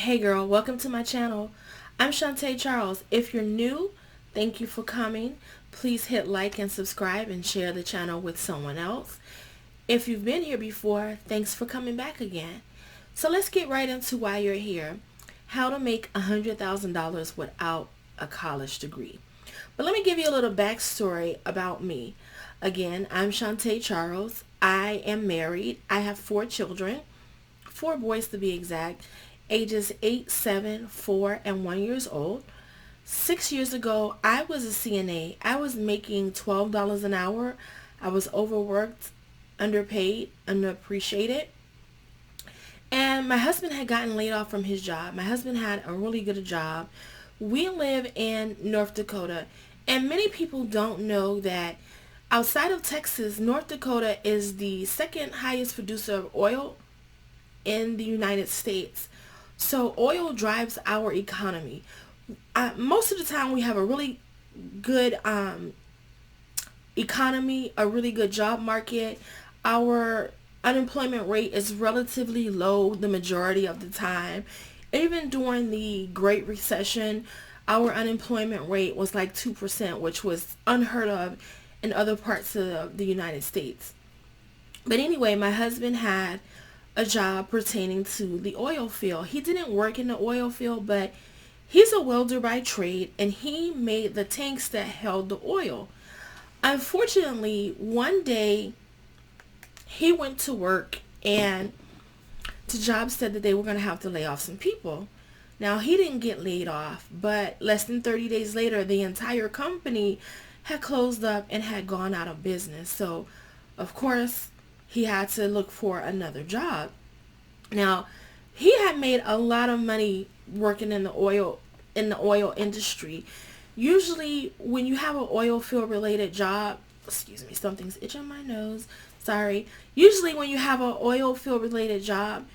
Hey girl, welcome to my channel. I'm Shantae Charles. If you're new, thank you for coming. Please hit like and subscribe and share the channel with someone else. If you've been here before, thanks for coming back again. So let's get right into why you're here. How to make $100,000 without a college degree. But let me give you a little backstory about me. Again, I'm Shantae Charles. I am married. I have 4 children, 4 boys to be exact, ages 8, 7, 4, and 1 years old. 6 years ago, I was a CNA. I was making $12 an hour. I was overworked, underpaid, underappreciated. And my husband had gotten laid off from his job. My husband had a really good job. We live in North Dakota, and many people don't know that outside of Texas, North Dakota is the second highest producer of oil in the United States. So oil drives our economy. Most of the time we have a really good economy, a really good job market. Our unemployment rate is relatively low the majority of the time. Even during the Great Recession, our unemployment rate was like 2%, which was unheard of in other parts of the United States. But anyway, my husband had a job pertaining to the oil field. He didn't work in the oil field, but he's a welder by trade, and he made the tanks that held the oil. Unfortunately, one day he went to work and the job said that they were going to have to lay off some people. Now, he didn't get laid off, but less than 30 days later, the entire company had closed up and had gone out of business. So, of course, he had to look for another job. Now, he had made a lot of money working in the oil industry. Usually, when you have an oil field related job, excuse me, something's itching my nose. Sorry. Usually, when you have an oil field related job,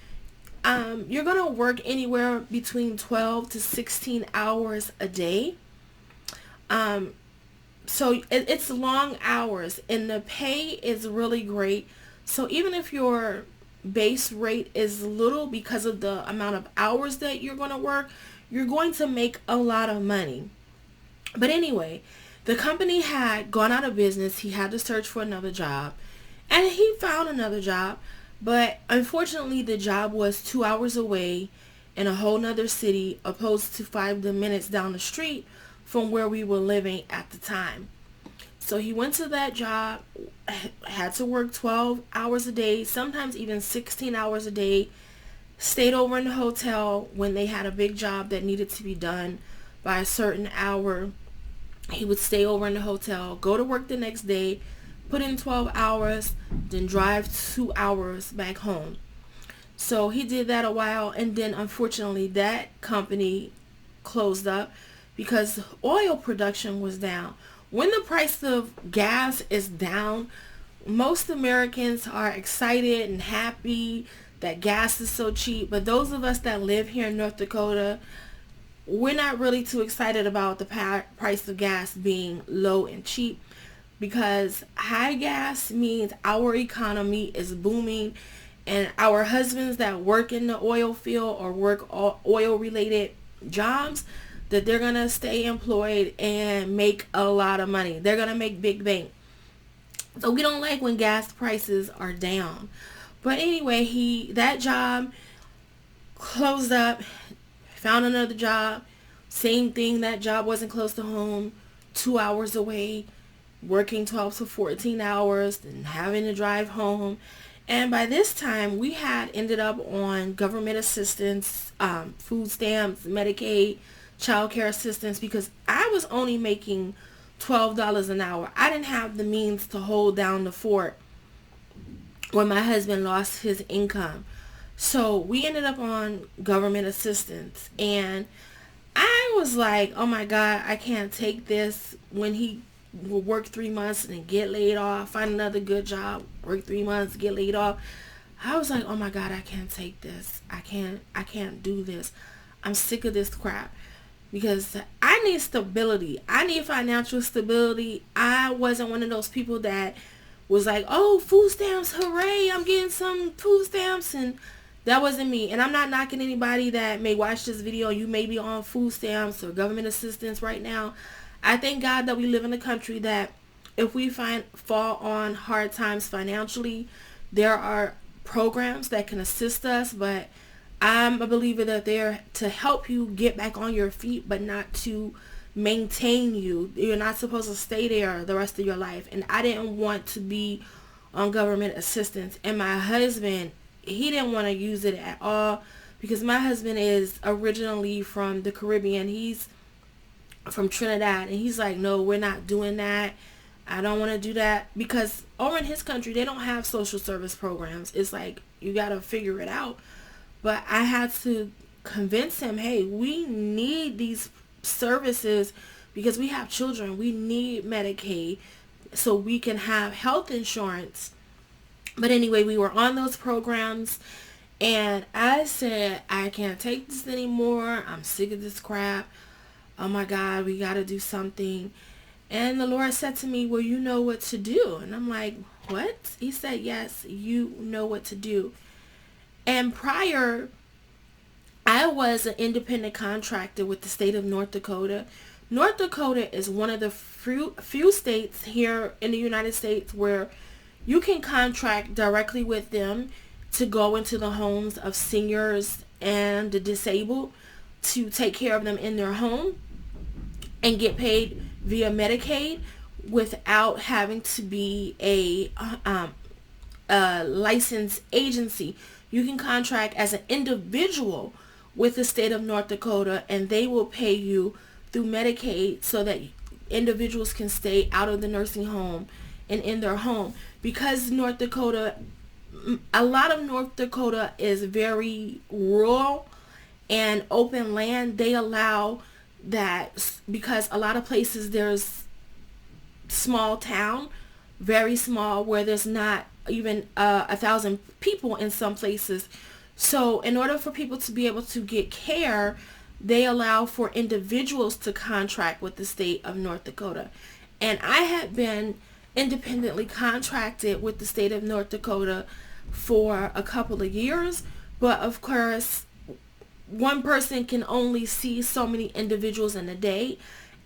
you're gonna work anywhere between 12 to 16 hours a day. So it's long hours, and the pay is really great. So even if your base rate is little because of the amount of hours that you're going to work, you're going to make a lot of money. But anyway, the company had gone out of business. He had to search for another job, and he found another job. But unfortunately, the job was 2 hours away in a whole nother city, opposed to 5 minutes down the street from where we were living at the time. So he went to that job, had to work 12 hours a day, sometimes even 16 hours a day, stayed over in the hotel when they had a big job that needed to be done by a certain hour. He would stay over in the hotel, go to work the next day, put in 12 hours, then drive 2 hours back home. So he did that a while, and then unfortunately that company closed up because oil production was down. When the price of gas is down, most Americans are excited and happy that gas is so cheap. But those of us that live here in North Dakota, we're not really too excited about the price of gas being low and cheap, because high gas means our economy is booming, and our husbands that work in the oil field or work oil related jobs, that they're going to stay employed and make a lot of money. They're going to make big bank. So we don't like when gas prices are down. But anyway, that job closed up, found another job. Same thing, that job wasn't close to home, 2 hours away, working 12 to 14 hours and having to drive home. And by this time, we had ended up on government assistance, food stamps, Medicaid, child care assistance, because I was only making $12 an hour. I didn't have the means to hold down the fort when my husband lost his income. So we ended up on government assistance, and I was like, oh my God, I can't take this. When he will work 3 months and then get laid off, find another good job, work 3 months, get laid off. I was like, oh my God, I can't take this. I can't do this. I'm sick of this crap. Because I need stability. I need financial stability. I wasn't one of those people that was like, oh, food stamps, hooray, I'm getting some food stamps, and That wasn't me. And I'm not knocking anybody that may watch this video. You may be on food stamps or government assistance right now. I thank God that we live in a country that if we fall on hard times financially, there are programs that can assist us. But I'm a believer that they're to help you get back on your feet, but not to maintain you. You're not supposed to stay there the rest of your life. And I didn't want to be on government assistance. And my husband, he didn't want to use it at all, because my husband is originally from the Caribbean. He's from Trinidad, and he's like, no, we're not doing that. I don't want to do that, because over in his country they don't have social service programs. It's like you got to figure it out. But I had to convince him, hey, we need these services because we have children. We need Medicaid so we can have health insurance. But anyway, we were on those programs, and I said, I can't take this anymore. I'm sick of this crap. Oh my God, we got to do something. And the Lord said to me, well, you know what to do. And I'm like, what? He said, yes, you know what to do. And prior, I was an independent contractor with the state of North Dakota. North Dakota is one of the few states here in the United States where you can contract directly with them to go into the homes of seniors and the disabled to take care of them in their home and get paid via Medicaid without having to be a licensed agency. You can contract as an individual with the state of North Dakota, and they will pay you through Medicaid so that individuals can stay out of the nursing home and in their home. Because North Dakota, a lot of North Dakota is very rural and open land. They allow that because a lot of places there's small town, very small, where there's not even 1,000 people in some places. So in order for people to be able to get care, they allow for individuals to contract with the state of North Dakota. And I had been independently contracted with the state of North Dakota for a couple of years, but of course one person can only see so many individuals in a day.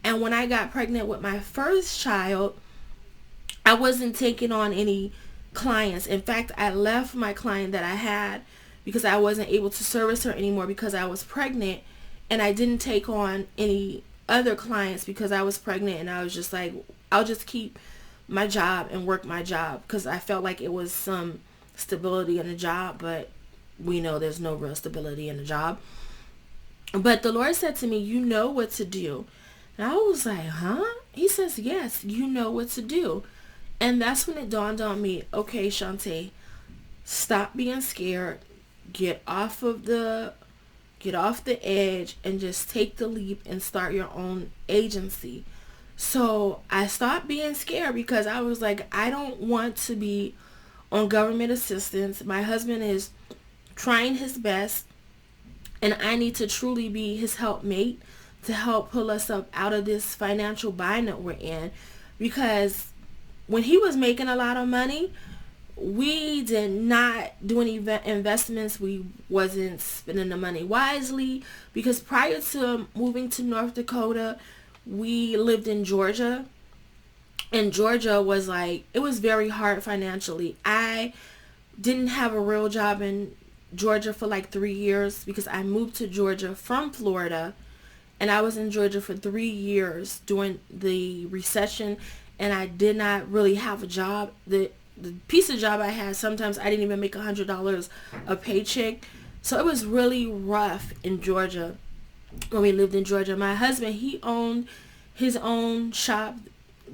And when I got pregnant with my first child, I wasn't taking on any clients. In fact, I left my client that I had because I wasn't able to service her anymore because I was pregnant, and I didn't take on any other clients because I was pregnant, and I was just like, I'll just keep my job and work my job because I felt like it was some stability in the job, but we know there's no real stability in the job. But the Lord said to me, you know what to do. And I was like, huh? He says, yes, you know what to do. And that's when it dawned on me, okay, Shantae, stop being scared. Get off the edge and just take the leap and start your own agency. So I stopped being scared because I was like, I don't want to be on government assistance. My husband is trying his best, and I need to truly be his helpmate to help pull us up out of this financial bind that we're in. Because when he was making a lot of money, we did not do any investments. We wasn't spending the money wisely, because prior to moving to North Dakota, we lived in Georgia, and Georgia was like, it was very hard financially. I didn't have a real job in Georgia for like 3 years because I moved to Georgia from Florida, and I was in Georgia for 3 years during the recession, and I did not really have a job. The piece of job I had, sometimes I didn't even make $100 a paycheck. So it was really rough in Georgia when we lived in Georgia. My husband, he owned his own shop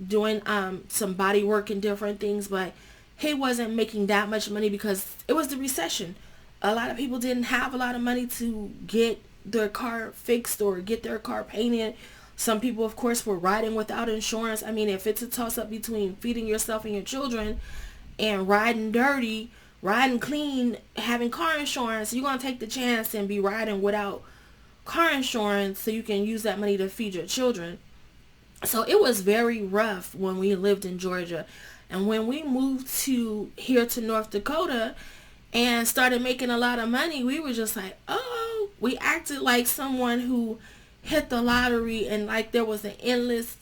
doing some body work and different things, but he wasn't making that much money because it was the recession. A lot of people didn't have a lot of money to get their car fixed or get their car painted. Some people, of course, were riding without insurance. I mean, if it's a toss-up between feeding yourself and your children and riding dirty, riding clean, having car insurance, you're going to take the chance and be riding without car insurance so you can use that money to feed your children. So it was very rough when we lived in Georgia. And when we moved here to North Dakota, and started making a lot of money, we were just like, oh, we acted like someone who hit the lottery and like there was an endless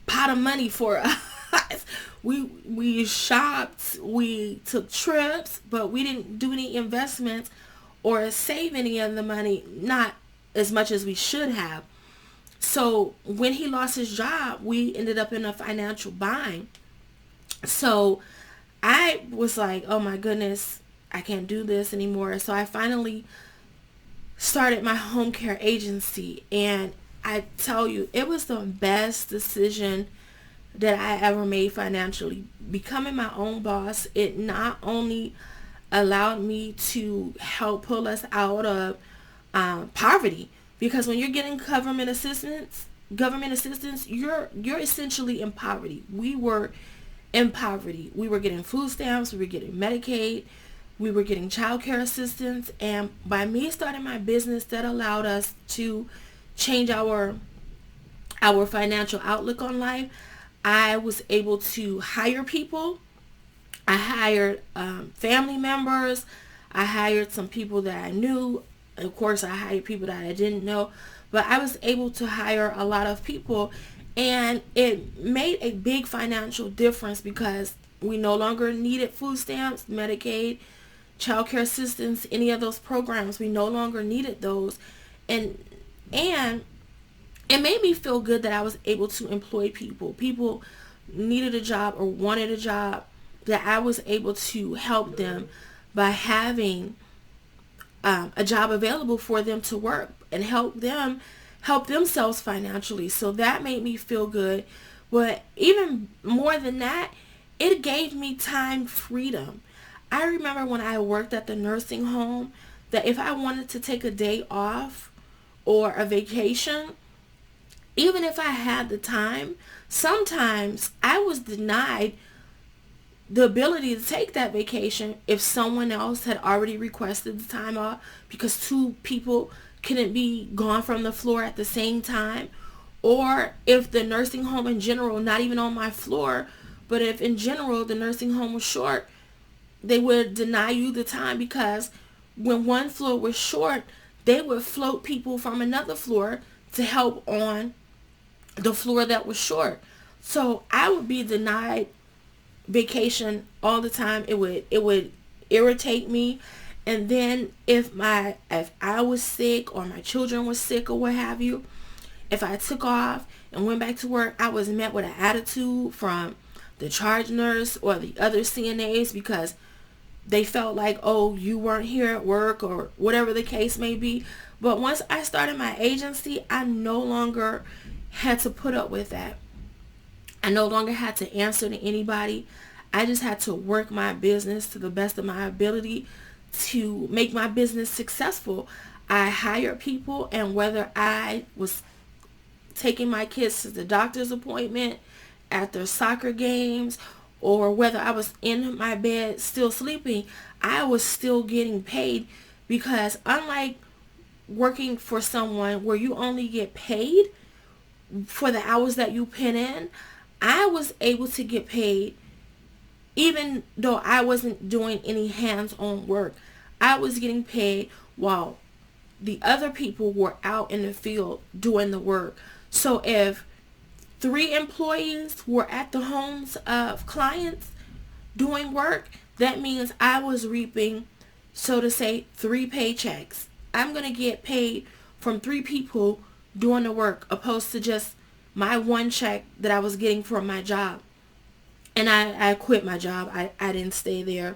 pot of money for us. We shopped, we took trips, but we didn't do any investments or save any of the money, not as much as we should have. So when he lost his job, we ended up in a financial bind. So I was like, oh my goodness, I can't do this anymore. So I finally started my home care agency, and I tell you, it was the best decision that I ever made financially. Becoming my own boss, it not only allowed me to help pull us out of poverty, because when you're getting government assistance, you're essentially in poverty. We were in poverty. We were getting food stamps, we were getting Medicaid, we were getting child care assistance, and by me starting my business, that allowed us to change our financial outlook on life. I was able to hire people. I hired family members. I hired some people that I knew. Of course, I hired people that I didn't know. But I was able to hire a lot of people. And it made a big financial difference because we no longer needed food stamps, Medicaid, child care assistance, any of those programs. We no longer needed those. And it made me feel good that I was able to employ people. People needed a job or wanted a job, that I was able to help them by having a job available for them to work and help themselves financially. So that made me feel good. But even more than that, it gave me time freedom. I remember when I worked at the nursing home that if I wanted to take a day off or a vacation, even if I had the time, sometimes I was denied the ability to take that vacation if someone else had already requested the time off, because two people couldn't be gone from the floor at the same time, or if the nursing home in general, not even on my floor, but if in general the nursing home was short, they would deny you the time, because when one floor was short, they would float people from another floor to help on the floor that was short. So I would be denied vacation all the time. It would irritate me. And then if I was sick or my children were sick or what have you, if I took off and went back to work, I was met with an attitude from the charge nurse or the other CNAs, because they felt like, oh, you weren't here at work or whatever the case may be. But once I started my agency, I no longer had to put up with that. I no longer had to answer to anybody. I just had to work my business to the best of my ability to make my business successful. I hired people, and whether I was taking my kids to the doctor's appointment, at their soccer games, or whether I was in my bed still sleeping, I was still getting paid, because unlike working for someone where you only get paid for the hours that you put in, I was able to get paid even though I wasn't doing any hands-on work. I was getting paid while the other people were out in the field doing the work. So if 3 employees were at the homes of clients doing work, that means I was reaping, so to say, 3 paychecks. I'm going to get paid from 3 people doing the work, opposed to just my one check that I was getting from my job. And I quit my job. I didn't stay there.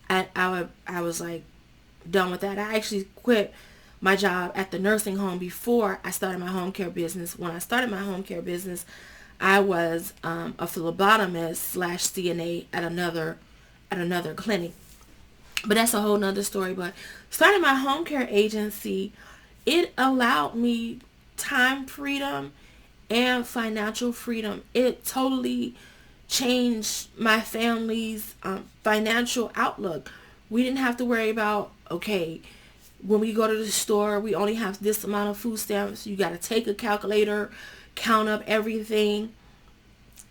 I was like done with that. I actually quit my job at the nursing home before I started my home care business. When I started my home care business, I was a phlebotomist slash CNA at another clinic. But that's a whole nother story. But starting my home care agency, it allowed me time freedom and financial freedom. It totally changed my family's financial outlook. We didn't have to worry about, okay, when we go to the store, we only have this amount of food stamps. You got to take a calculator, count up everything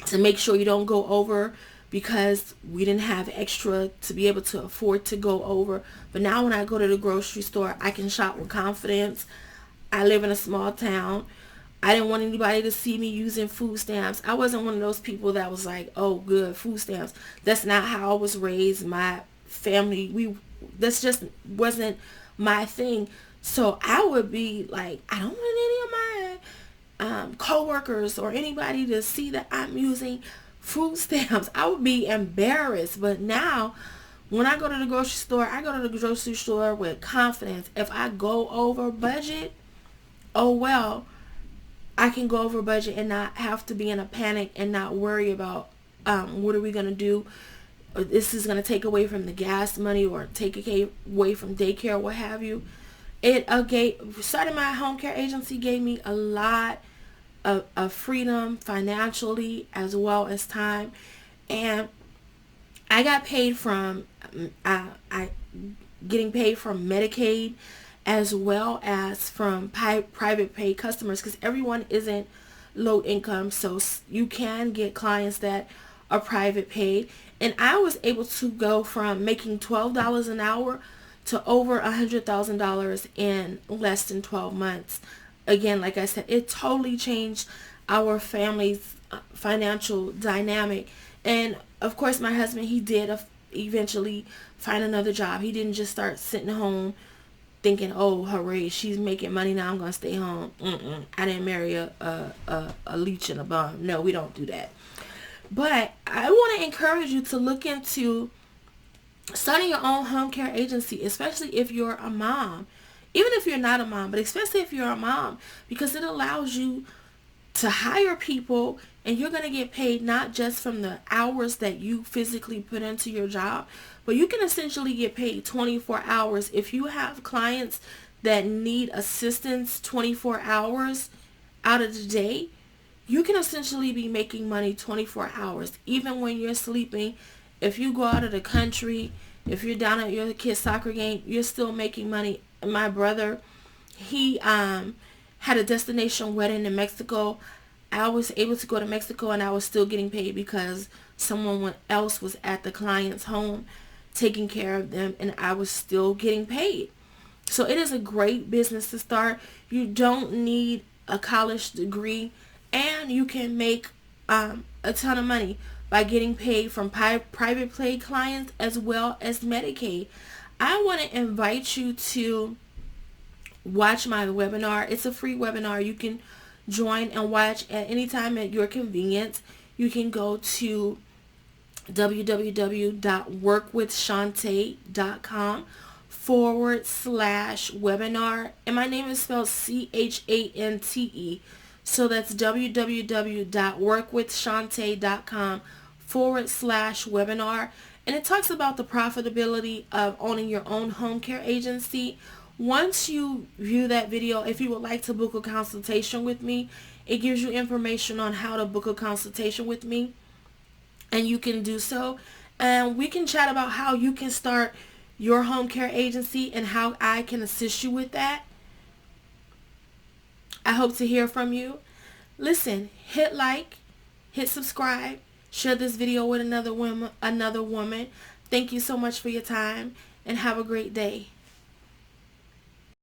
to make sure you don't go over. because we didn't have extra to be able to afford to go over. But now when I go to the grocery store, I can shop with confidence. I live in a small town. I didn't want anybody to see me using food stamps. I wasn't one of those people that was like, oh, good, food stamps. That's not how I was raised. My family, this just wasn't my thing. So I would be like, I don't want any of my co-workers or anybody to see that I'm using food stamps. I would be embarrassed. But now when I go to the grocery store, I go to the grocery store with confidence. If I go over budget, oh well, I can go over budget and not have to be in a panic and not worry about what are we going to do. This is going to take away from the gas money or take away from daycare, what have you. Starting my home care agency gave me a lot of freedom financially as well as time. And I got paid from, I getting paid from Medicaid as well as from private pay customers, because everyone isn't low income, so you can get clients that are private paid. And I was able to go from making $12 an hour to over $100,000 in less than 12 months. Again, like I said, it totally changed our family's financial dynamic. And of course my husband, he did eventually find another job. He didn't just start sitting home thinking, oh, hooray, she's making money now, I'm going to stay home. I didn't marry a leech and a bum. No, we don't do that. But I want to encourage you to look into starting your own home care agency, especially if you're a mom. Even if you're not a mom, but especially if you're a mom, because it allows you to hire people, and you're going to get paid not just from the hours that you physically put into your job, but you can essentially get paid 24 hours. If you have clients that need assistance 24 hours out of the day, you can essentially be making money 24 hours. Even when you're sleeping, if you go out of the country, if you're down at your kid's soccer game, you're still making money. My brother, he had a destination wedding in Mexico. I was able to go to Mexico and I was still getting paid because someone else was at the client's home taking care of them, and I was still getting paid. So it is a great business to start. You don't need a college degree, and you can make a ton of money by getting paid from private pay clients as well as Medicaid. I want to invite you to watch my webinar. It's a free webinar. You can join and watch at any time at your convenience. You can go to www.workwithshante.com/webinar. And my name is spelled Chante. So that's www.workwithshante.com/webinar. And it talks about the profitability of owning your own home care agency. Once you view that video, if you would like to book a consultation with me, it gives you information on how to book a consultation with me. And you can do so. And we can chat about how you can start your home care agency and how I can assist you with that. I hope to hear from you. Listen, hit like, hit subscribe, share this video with another woman. Thank you so much for your time, and have a great day.